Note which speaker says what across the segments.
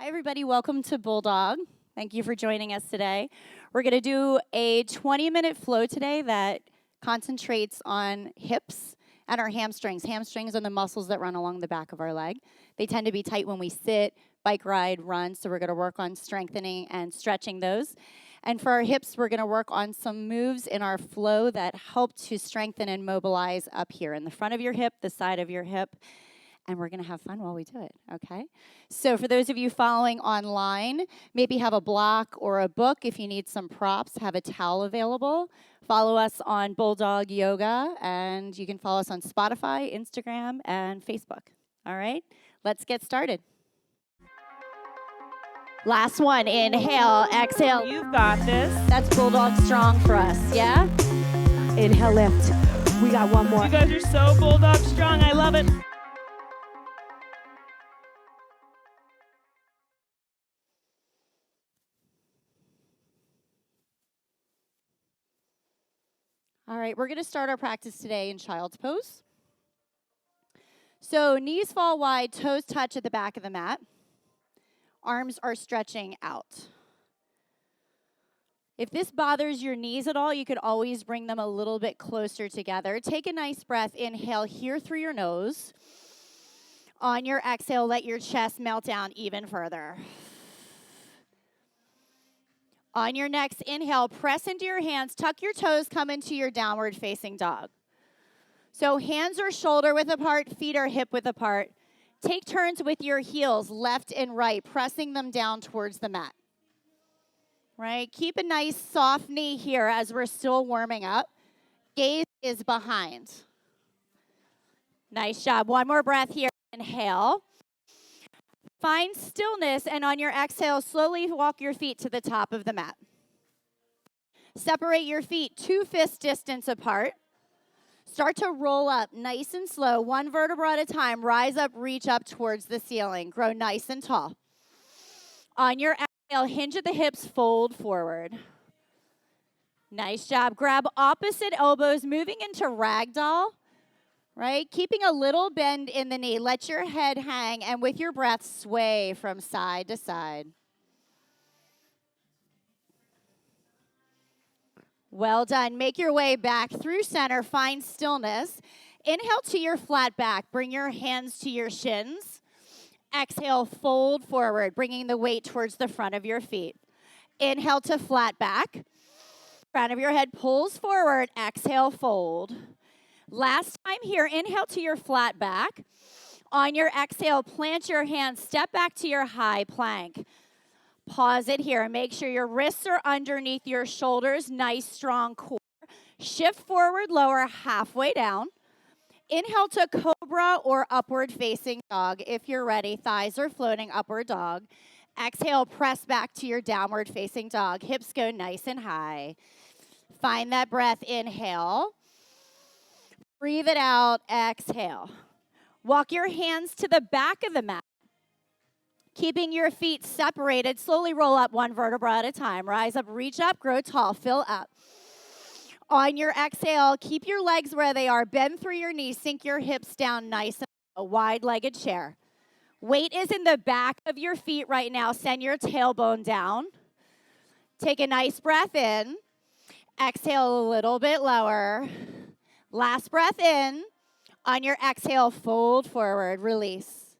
Speaker 1: Hi, everybody. Welcome to Bulldog. Thank you for joining us today. We're going to do a 20-minute flow today that concentrates on hips and our hamstrings. Hamstrings are the muscles that run along the back of our leg. They tend to be tight when we sit, bike ride, run, so we're going to work on strengthening and stretching those. And for our hips, we're going to work on some moves in our flow that help to strengthen and mobilize up here in the front of your hip, the side of your hip, and we're going to have fun while we do it, okay? So for those of you following online, maybe have a block or a book. If you need some props, have a towel available. Follow us on Bulldog Yoga, and you can follow us on Spotify, Instagram, and Facebook. All right, let's get started. Last one, inhale, exhale.
Speaker 2: You've got this.
Speaker 1: That's Bulldog Strong for us, yeah?
Speaker 3: Inhale, lift. We got one more.
Speaker 2: You guys are so Bulldog Strong. I love it.
Speaker 1: All right, we're going to start our practice today in child's pose. So knees fall wide, toes touch at the back of the mat. Arms are stretching out. If this bothers your knees at all, you could always bring them a little bit closer together. Take a nice breath. Inhale here through your nose. On your exhale, let your chest melt down even further. On your next inhale, press into your hands, tuck your toes, come into your downward facing dog. So hands are shoulder width apart, feet are hip width apart. Take turns with your heels, left and right, pressing them down towards the mat. Right? Keep a nice soft knee here as we're still warming up. Gaze is behind. Nice job. One more breath here. Inhale. Find stillness, and on your exhale, slowly walk your feet to the top of the mat. Separate your feet 2 fist distance apart. Start to roll up nice and slow, one vertebra at a time. Rise up, reach up towards the ceiling. Grow nice and tall. On your exhale, hinge at the hips, fold forward. Nice job. Grab opposite elbows, moving into ragdoll. Right? Keeping a little bend in the knee. Let your head hang, and with your breath, sway from side to side. Well done. Make your way back through center. Find stillness. Inhale to your flat back. Bring your hands to your shins. Exhale, fold forward, bringing the weight towards the front of your feet. Inhale to flat back. Front of your head pulls forward. Exhale, fold. Last time here, inhale to your flat back. On your exhale, plant your hands, step back to your high plank. Pause it here. Make sure your wrists are underneath your shoulders. Nice, strong core. Shift forward, lower, halfway down. Inhale to cobra or upward facing dog. If you're ready, thighs are floating, upward dog. Exhale, press back to your downward facing dog. Hips go nice and high. Find that breath. Inhale. Breathe it out, exhale. Walk your hands to the back of the mat. Keeping your feet separated, slowly roll up one vertebra at a time. Rise up, reach up, grow tall, fill up. On your exhale, keep your legs where they are. Bend through your knees, sink your hips down nice and a wide-legged chair. Weight is in the back of your feet right now. Send your tailbone down. Take a nice breath in. Exhale a little bit lower. Last breath in. On your exhale, fold forward, release.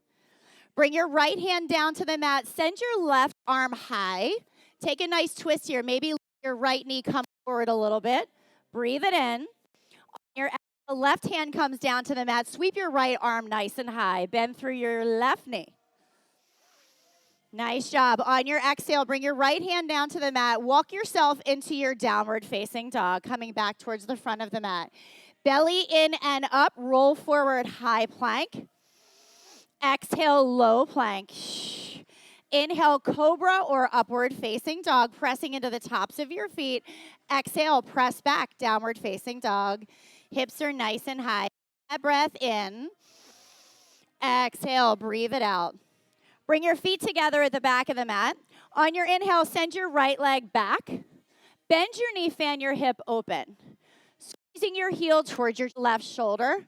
Speaker 1: Bring your right hand down to the mat. Send your left arm high. Take a nice twist here. Maybe let your right knee come forward a little bit. Breathe it in. On your exhale, left hand comes down to the mat. Sweep your right arm nice and high. Bend through your left knee. Nice job. On your exhale, bring your right hand down to the mat. Walk yourself into your downward facing dog, coming back towards the front of the mat. Belly in and up, roll forward, high plank. Exhale, low plank. Inhale, cobra or upward facing dog, pressing into the tops of your feet. Exhale, press back, downward facing dog. Hips are nice and high. That breath in. Exhale, breathe it out. Bring your feet together at the back of the mat. On your inhale, send your right leg back. Bend your knee, fan your hip open. Squeezing your heel towards your left shoulder.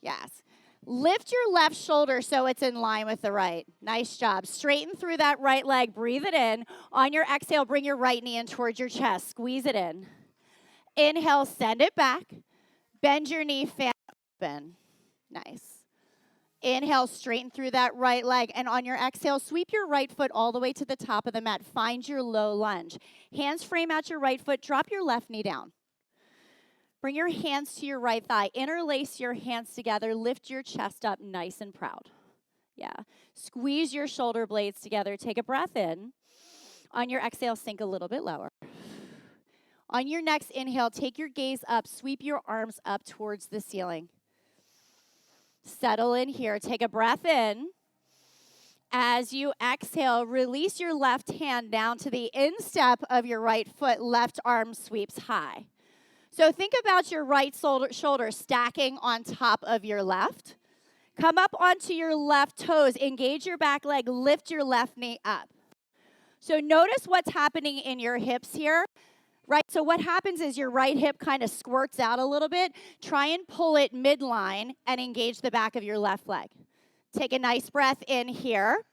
Speaker 1: Yes. Lift your left shoulder so it's in line with the right. Nice job. Straighten through that right leg. Breathe it in. On your exhale, bring your right knee in towards your chest. Squeeze it in. Inhale, send it back. Bend your knee, fan open. Nice. Inhale, straighten through that right leg. And on your exhale, sweep your right foot all the way to the top of the mat. Find your low lunge. Hands frame out your right foot. Drop your left knee down. Bring your hands to your right thigh. Interlace your hands together. Lift your chest up nice and proud. Yeah. Squeeze your shoulder blades together. Take a breath in. On your exhale, sink a little bit lower. On your next inhale, take your gaze up. Sweep your arms up towards the ceiling. Settle in here. Take a breath in. As you exhale, release your left hand down to the instep of your right foot. Left arm sweeps high. So think about your right shoulder stacking on top of your left. Come up onto your left toes. Engage your back leg. Lift your left knee up. So notice what's happening in your hips here. Right, so what happens is your right hip kind of squirts out a little bit. Try and pull it midline and engage the back of your left leg. Take a nice breath in here.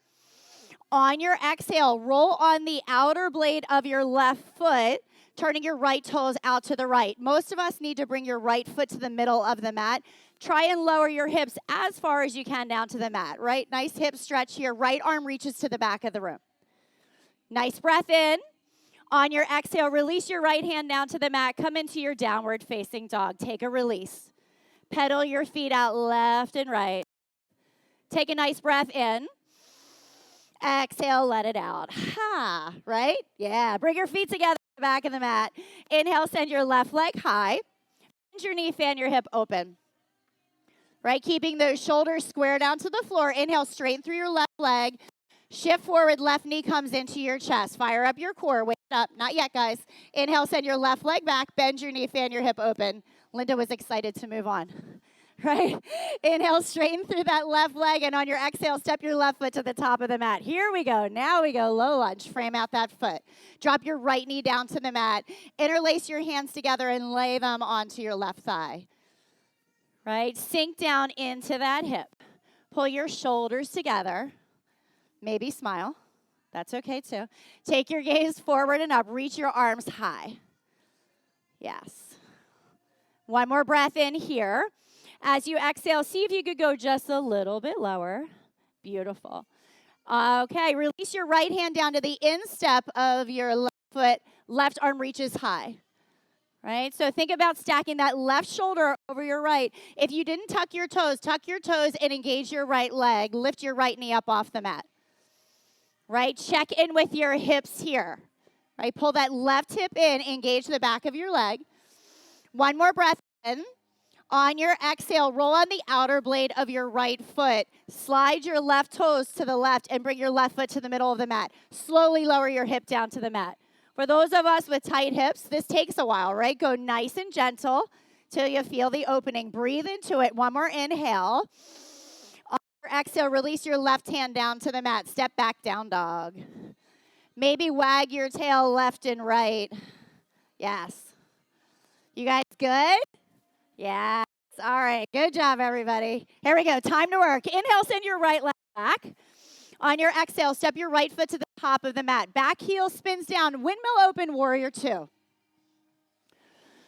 Speaker 1: On your exhale, roll on the outer blade of your left foot, turning your right toes out to the right. Most of us need to bring your right foot to the middle of the mat. Try and lower your hips as far as you can down to the mat, right? Nice hip stretch here. Right arm reaches to the back of the room. Nice breath in. On your exhale, release your right hand down to the mat. Come into your downward facing dog. Take a release. Pedal your feet out left and right. Take a nice breath in. Exhale, let it out. Ha, right? Yeah, bring your feet together at the back of the mat. Inhale, send your left leg high. Bend your knee, fan your hip open. Right, keeping those shoulders square down to the floor. Inhale, straighten through your left leg. Shift forward, left knee comes into your chest. Fire up your core. Wake up. Not yet, guys. Inhale, send your left leg back. Bend your knee, fan your hip open. Linda was excited to move on. Right? Inhale, straighten through that left leg. And on your exhale, step your left foot to the top of the mat. Here we go. Now we go. Low lunge. Frame out that foot. Drop your right knee down to the mat. Interlace your hands together and lay them onto your left thigh. Right? Sink down into that hip. Pull your shoulders together. Maybe smile. That's okay too. Take your gaze forward and up. Reach your arms high. Yes. One more breath in here. As you exhale, see if you could go just a little bit lower. Beautiful. Okay, release your right hand down to the instep of your left foot. Left arm reaches high. Right? So think about stacking that left shoulder over your right. If you didn't tuck your toes and engage your right leg. Lift your right knee up off the mat. Right? Check in with your hips here. Right? Pull that left hip in, engage the back of your leg. One more breath in. On your exhale, roll on the outer blade of your right foot. Slide your left toes to the left and bring your left foot to the middle of the mat. Slowly lower your hip down to the mat. For those of us with tight hips, this takes a while, right? Go nice and gentle till you feel the opening. Breathe into it. One more inhale. Exhale, release your left hand down to the mat. Step back, down dog. Maybe wag your tail left and right. Yes. You guys good? Yes. All right. Good job, everybody. Here we go. Time to work. Inhale, send your right leg back. On your exhale, step your right foot to the top of the mat. Back heel spins down. Windmill open, warrior two.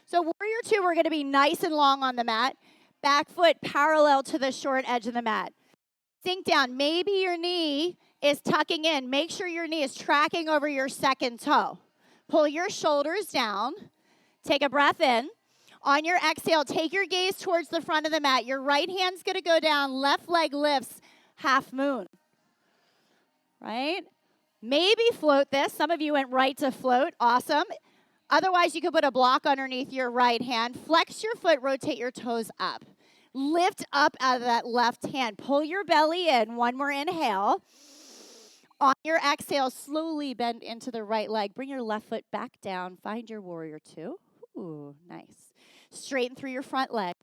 Speaker 1: So warrior two, we're going to be nice and long on the mat. Back foot parallel to the short edge of the mat. Sink down. Maybe your knee is tucking in. Make sure your knee is tracking over your second toe. Pull your shoulders down. Take a breath in. On your exhale, take your gaze towards the front of the mat. Your right hand's going to go down. Left leg lifts, half moon. Right? Maybe float this. Some of you went right to float. Awesome. Otherwise, you could put a block underneath your right hand. Flex your foot. Rotate your toes up. Lift up out of that left hand. Pull your belly in. One more inhale. On your exhale, slowly bend into the right leg. Bring your left foot back down. Find your warrior two. Ooh, nice. Straighten through your front leg.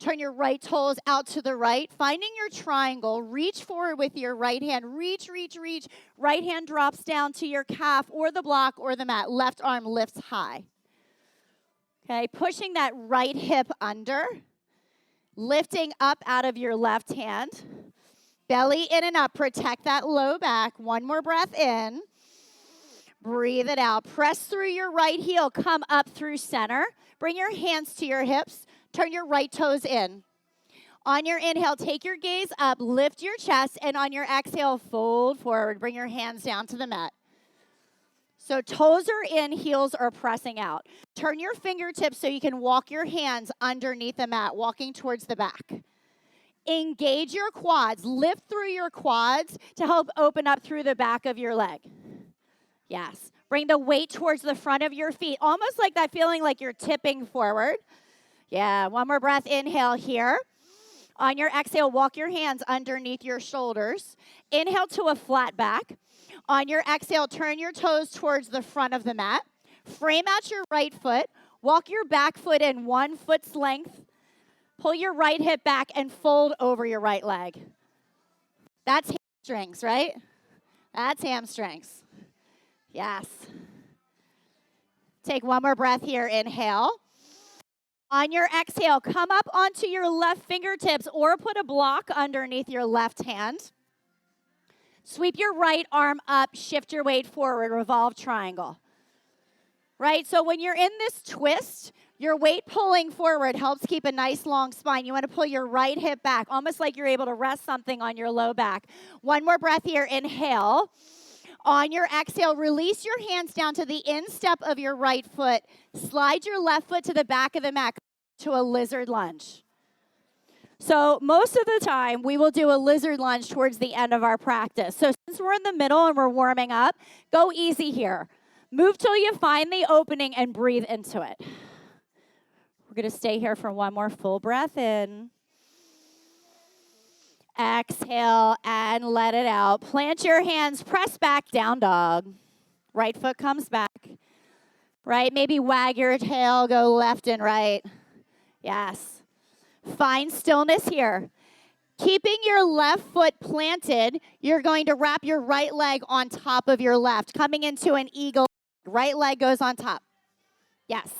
Speaker 1: Turn your right toes out to the right. Finding your triangle. Reach forward with your right hand. Reach, reach, reach. Right hand drops down to your calf or the block or the mat. Left arm lifts high. Okay, pushing that right hip under. Lifting up out of your left hand. Belly in and up. Protect that low back. One more breath in. Breathe it out. Press through your right heel. Come up through center. Bring your hands to your hips. Turn your right toes in. On your inhale, take your gaze up. Lift your chest. And on your exhale, fold forward. Bring your hands down to the mat. So toes are in, heels are pressing out. Turn your fingertips so you can walk your hands underneath the mat, walking towards the back. Engage your quads. Lift through your quads to help open up through the back of your leg. Yes. Bring the weight towards the front of your feet, almost like that feeling like you're tipping forward. Yeah, one more breath. Inhale here. On your exhale, walk your hands underneath your shoulders. Inhale to a flat back. On your exhale, turn your toes towards the front of the mat. Frame out your right foot. Walk your back foot in 1 foot's length. Pull your right hip back and fold over your right leg. That's hamstrings, right? That's hamstrings. Yes. Take one more breath here. Inhale. On your exhale, come up onto your left fingertips or put a block underneath your left hand. Sweep your right arm up, shift your weight forward, revolve triangle. Right? So when you're in this twist, your weight pulling forward helps keep a nice long spine. You want to pull your right hip back, almost like you're able to rest something on your low back. One more breath here. Inhale. On your exhale, release your hands down to the instep of your right foot. Slide your left foot to the back of the mat to a lizard lunge. So most of the time, we will do a lizard lunge towards the end of our practice. So since we're in the middle and we're warming up, go easy here. Move till you find the opening and breathe into it. We're going to stay here for one more full breath in. Exhale and let it out. Plant your hands, press back, down dog. Right foot comes back. Right, maybe wag your tail, go left and right. Yes. Find stillness here. Keeping your left foot planted, you're going to wrap your right leg on top of your left, coming into an eagle. Right leg goes on top. Yes.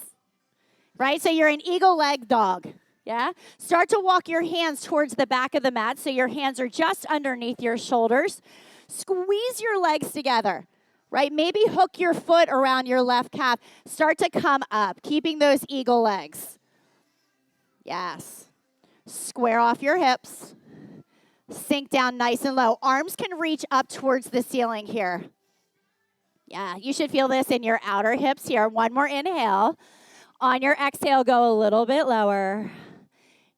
Speaker 1: Right, so you're an eagle leg dog. Yeah? Start to walk your hands towards the back of the mat so your hands are just underneath your shoulders. Squeeze your legs together, right? Maybe hook your foot around your left calf. Start to come up, keeping those eagle legs. Yes. Square off your hips. Sink down nice and low. Arms can reach up towards the ceiling here. Yeah, you should feel this in your outer hips here. One more inhale. On your exhale, go a little bit lower.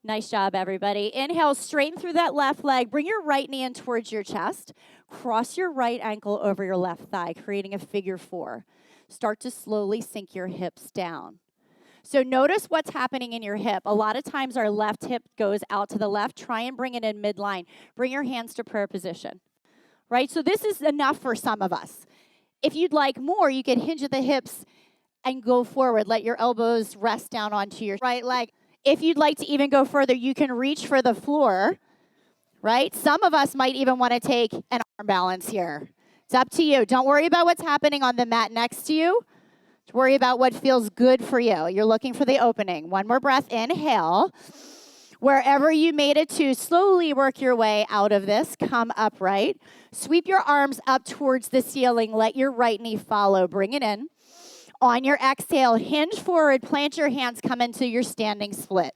Speaker 1: Nice job, everybody. Inhale, straighten through that left leg. Bring your right knee in towards your chest. Cross your right ankle over your left thigh, creating a figure 4. Start to slowly sink your hips down. So notice what's happening in your hip. A lot of times our left hip goes out to the left. Try and bring it in midline. Bring your hands to prayer position. Right? So this is enough for some of us. If you'd like more, you could hinge at the hips and go forward. Let your elbows rest down onto your right leg. If you'd like to even go further, you can reach for the floor, right? Some of us might even want to take an arm balance here. It's up to you. Don't worry about what's happening on the mat next to you. Worry about what feels good for you. You're looking for the opening. One more breath. Inhale. Wherever you made it to, slowly work your way out of this. Come upright. Sweep your arms up towards the ceiling. Let your right knee follow. Bring it in. On your exhale, hinge forward, plant your hands, come into your standing split.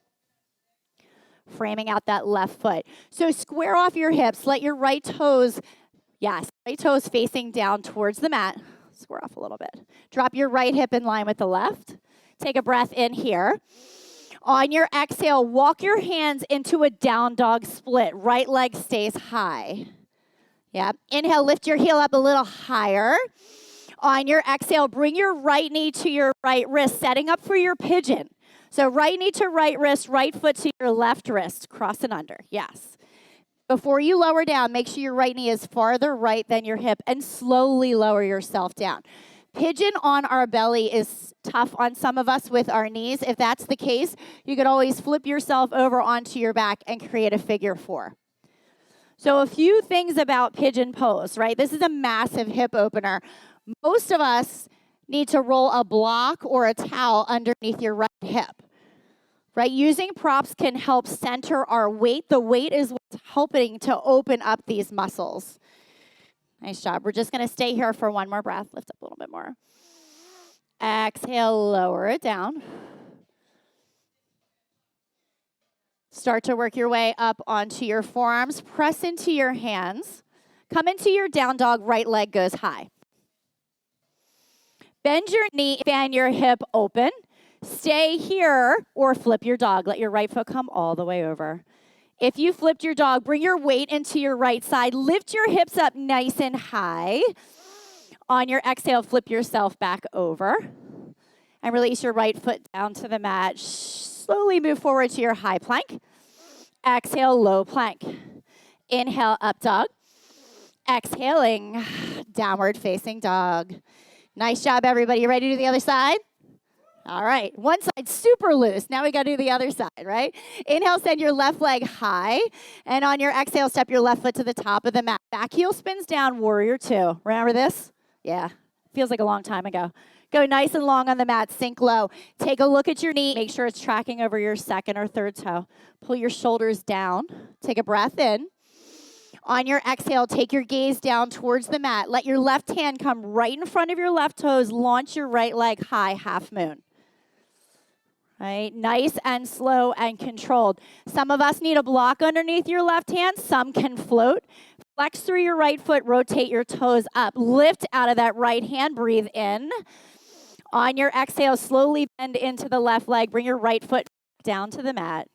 Speaker 1: Framing out that left foot. So square off your hips, let your right toes, right toes facing down towards the mat. Square off a little bit. Drop your right hip in line with the left. Take a breath in here. On your exhale, walk your hands into a down dog split. Right leg stays high. Yeah. Inhale, lift your heel up a little higher. On your exhale, bring your right knee to your right wrist, setting up for your pigeon. So right knee to right wrist, right foot to your left wrist, cross and under. Yes. Before you lower down, make sure your right knee is farther right than your hip and slowly lower yourself down. Pigeon on our belly is tough on some of us with our knees. If that's the case, you could always flip yourself over onto your back and create a figure 4. So a few things about pigeon pose, right? This is a massive hip opener. Most of us need to roll a block or a towel underneath your right hip. right? Using props can help center our weight. The weight is what's helping to open up these muscles. Nice job. We're just going to stay here for one more breath. Lift up a little bit more. Exhale, lower it down. Start to work your way up onto your forearms. Press into your hands. Come into your down dog. Right leg goes high. Bend your knee, fan your hip open. Stay here or flip your dog. Let your right foot come all the way over. If you flipped your dog, bring your weight into your right side. Lift your hips up nice and high. On your exhale, flip yourself back over. And release your right foot down to the mat. Slowly move forward to your high plank. Exhale, low plank. Inhale, up dog. Exhaling, downward facing dog. Nice job, everybody. You ready to do the other side? All right. One side super loose. Now we got to do the other side, right? Inhale, send your left leg high. And on your exhale, step your left foot to the top of the mat. Back heel spins down, warrior two. Remember this? Yeah. Feels like a long time ago. Go nice and long on the mat. Sink low. Take a look at your knee. Make sure it's tracking over your second or third toe. Pull your shoulders down. Take a breath in. On your exhale, take your gaze down towards the mat. Let your left hand come right in front of your left toes. Launch your right leg high, half moon. Right? Nice and slow and controlled. Some of us need a block underneath your left hand. Some can float. Flex through your right foot. Rotate your toes up. Lift out of that right hand. Breathe in. On your exhale, slowly bend into the left leg. Bring your right foot down to the mat.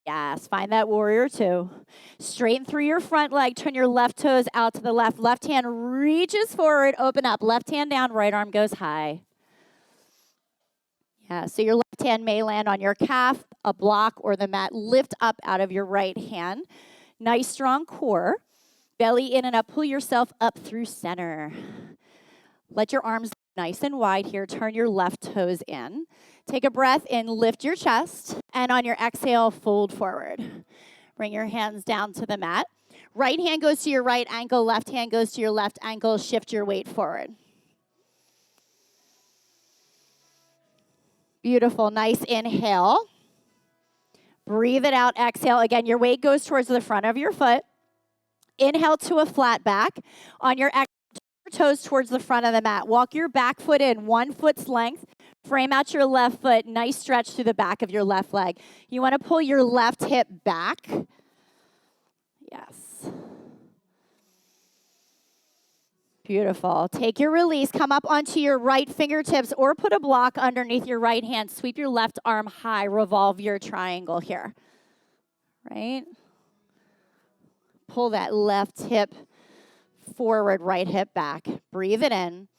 Speaker 1: Yes, find that warrior two. Straighten through your front leg. Turn your left toes out to the left. Left hand reaches forward. Open up. Left hand down. Right arm goes high. Yeah, so your left hand may land on your calf, a block, or the mat. Lift up out of your right hand. Nice, strong core. Belly in and up. Pull yourself up through center. Let your arms nice and wide here. Turn your left toes in. Take a breath in. Lift your chest. And on your exhale, fold forward. Bring your hands down to the mat. Right hand goes to your right ankle. Left hand goes to your left ankle. Shift your weight forward. Beautiful. Nice inhale. Breathe it out. Exhale. Again, your weight goes towards the front of your foot. Inhale to a flat back. On your exhale, your toes towards the front of the mat. Walk your back foot in 1 foot's length. Frame out your left foot. Nice stretch through the back of your left leg. You want to pull your left hip back. Yes. Beautiful. Take your release. Come up onto your right fingertips or put a block underneath your right hand. Sweep your left arm high. Revolve your triangle here. Right? Pull that left hip forward, right hip back. Breathe it in.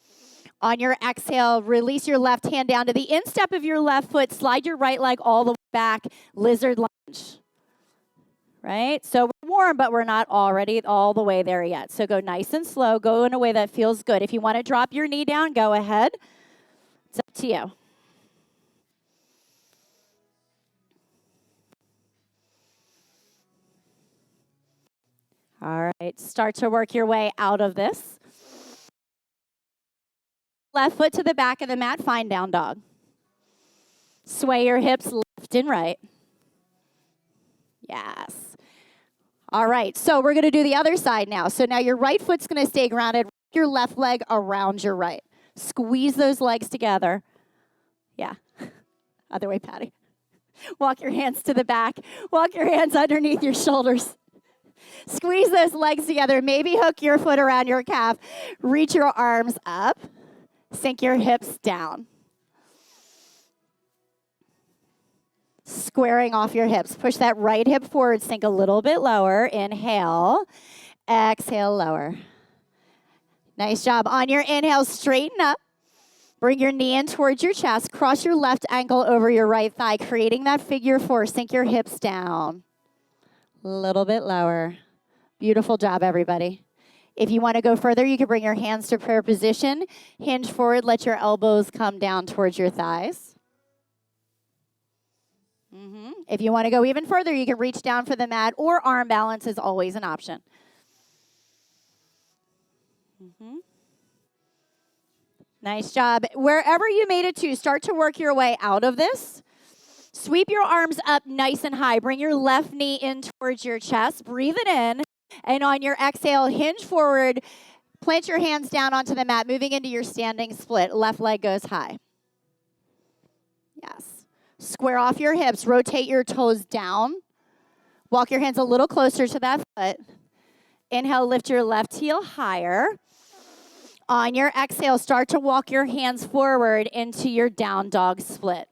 Speaker 1: On your exhale, release your left hand down to the instep of your left foot. Slide your right leg all the way back. Lizard lunge. Right? So we're warm, but we're not already all the way there yet. So go nice and slow. Go in a way that feels good. If you want to drop your knee down, go ahead. It's up to you. All right. Start to work your way out of this. Left foot to the back of the mat. Find down dog. Sway your hips left and right. Yes. All right, so we're going to do the other side now. So now your right foot's going to stay grounded. Your left leg around your right. Squeeze those legs together. Yeah. Other way, Patty. Walk your hands to the back. Walk your hands underneath your shoulders. Squeeze those legs together. Maybe hook your foot around your calf. Reach your arms up. Sink your hips down. Squaring off your hips. Push that right hip forward. Sink a little bit lower. Inhale. Exhale, lower. Nice job. On your inhale, straighten up. Bring your knee in towards your chest. Cross your left ankle over your right thigh, creating that figure four. Sink your hips down. A little bit lower. Beautiful job, everybody. If you want to go further, you can bring your hands to prayer position. Hinge forward. Let your elbows come down towards your thighs. If you want to go even further, you can reach down for the mat, or arm balance is always an option. Nice job. Wherever you made it to, start to work your way out of this. Sweep your arms up nice and high. Bring your left knee in towards your chest. Breathe it in. And on your exhale, hinge forward. Plant your hands down onto the mat, moving into your standing split. Left leg goes high. Yes. Square off your hips. Rotate your toes down. Walk your hands a little closer to that foot. Inhale, lift your left heel higher. On your exhale, start to walk your hands forward into your down dog split.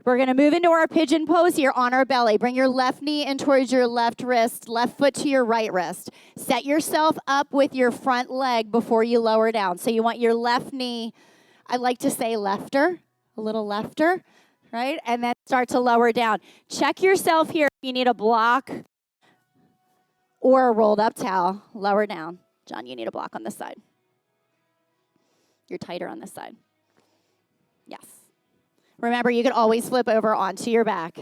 Speaker 1: We're going to move into our pigeon pose here on our belly. Bring your left knee in towards your left wrist, left foot to your right wrist. Set yourself up with your front leg before you lower down. So you want your left knee, I like to say lefter, a little lefter, right? And then start to lower down. Check yourself here if you need a block or a rolled up towel. Lower down. John, you need a block on this side. You're tighter on this side. Yes. Remember, you can always flip over onto your back.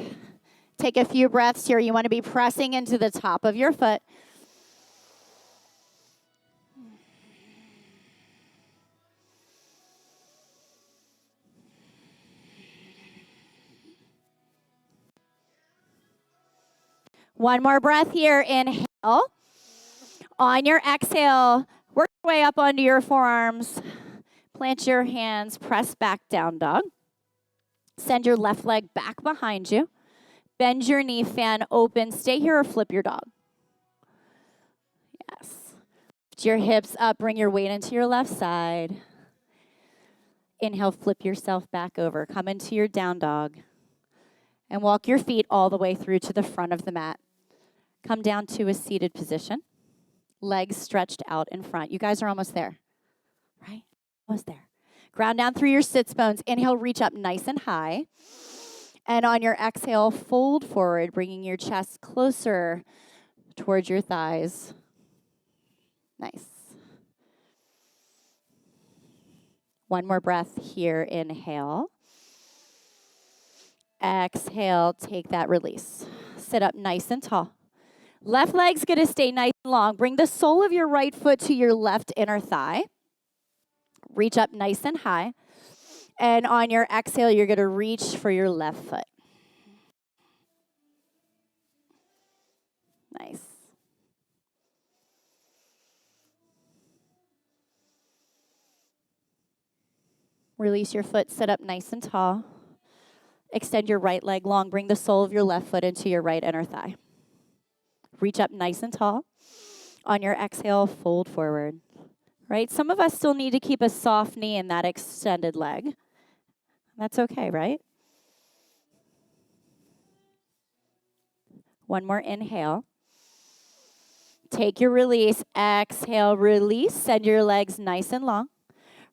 Speaker 1: Take a few breaths here. You want to be pressing into the top of your foot. One more breath here. Inhale. On your exhale, work your way up onto your forearms. Plant your hands, press back down dog. Send your left leg back behind you. Bend your knee, fan open. Stay here or flip your dog. Yes. Lift your hips up, bring your weight into your left side. Inhale, flip yourself back over. Come into your down dog. And walk your feet all the way through to the front of the mat. Come down to a seated position. Legs stretched out in front. You guys are almost there, right? Almost there. Ground down through your sits bones. Inhale, reach up nice and high. And on your exhale, fold forward, bringing your chest closer towards your thighs. Nice. One more breath here. Inhale. Exhale, take that release. Sit up nice and tall. Left leg's going to stay nice and long. Bring the sole of your right foot to your left inner thigh. Reach up nice and high. And on your exhale, you're going to reach for your left foot. Nice. Release your foot, sit up nice and tall. Extend your right leg long. Bring the sole of your left foot into your right inner thigh. Reach up nice and tall. On your exhale, fold forward. Right? Some of us still need to keep a soft knee in that extended leg. That's okay, right? One more inhale. Take your release. Exhale, release. Send your legs nice and long.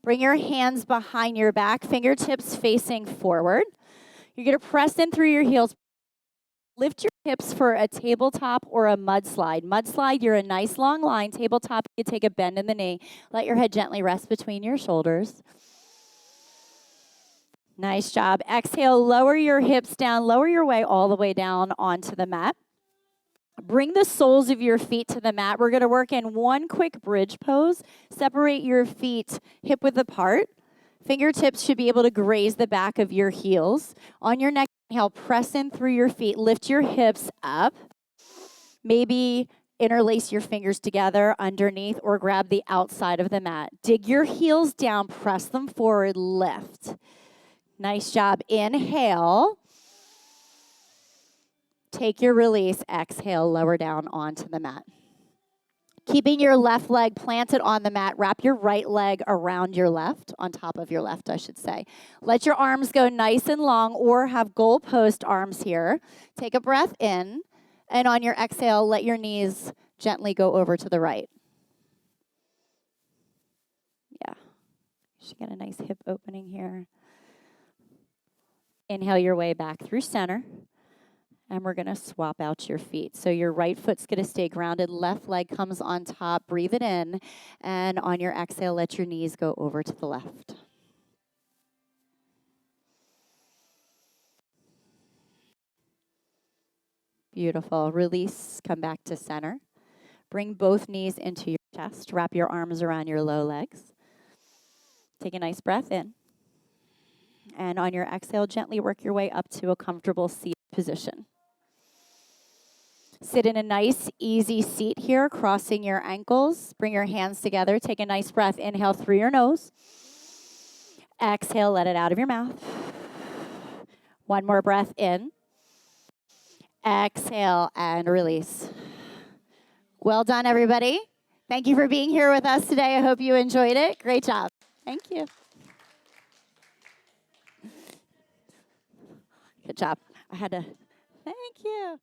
Speaker 1: Bring your hands behind your back, fingertips facing forward. You're going to press in through your heels. Lift your hips for a tabletop or a mudslide. Mudslide, you're a nice long line. Tabletop, you take a bend in the knee. Let your head gently rest between your shoulders. Nice job. Exhale, lower your hips down. Lower your way all the way down onto the mat. Bring the soles of your feet to the mat. We're going to work in one quick bridge pose. Separate your feet hip width apart. Fingertips should be able to graze the back of your heels. On your next inhale, press in through your feet. Lift your hips up. Maybe interlace your fingers together underneath or grab the outside of the mat. Dig your heels down. Press them forward. Lift. Nice job. Inhale. Take your release. Exhale. Lower down onto the mat. Keeping your left leg planted on the mat, wrap your right leg around your left, on top of your left, I should say. Let your arms go nice and long or have goalpost arms here. Take a breath in, and on your exhale, let your knees gently go over to the right. Yeah, you should get a nice hip opening here. Inhale your way back through center. And we're going to swap out your feet. So your right foot's going to stay grounded. Left leg comes on top. Breathe it in. And on your exhale, let your knees go over to the left. Beautiful. Release. Come back to center. Bring both knees into your chest. Wrap your arms around your low legs. Take a nice breath in. And on your exhale, gently work your way up to a comfortable seat position. Sit in a nice, easy seat here, crossing your ankles. Bring your hands together. Take a nice breath. Inhale through your nose. Exhale, let it out of your mouth. One more breath in. Exhale and release. Well done, everybody. Thank you for being here with us today. I hope you enjoyed it. Great job. Thank you. Good job. Thank you.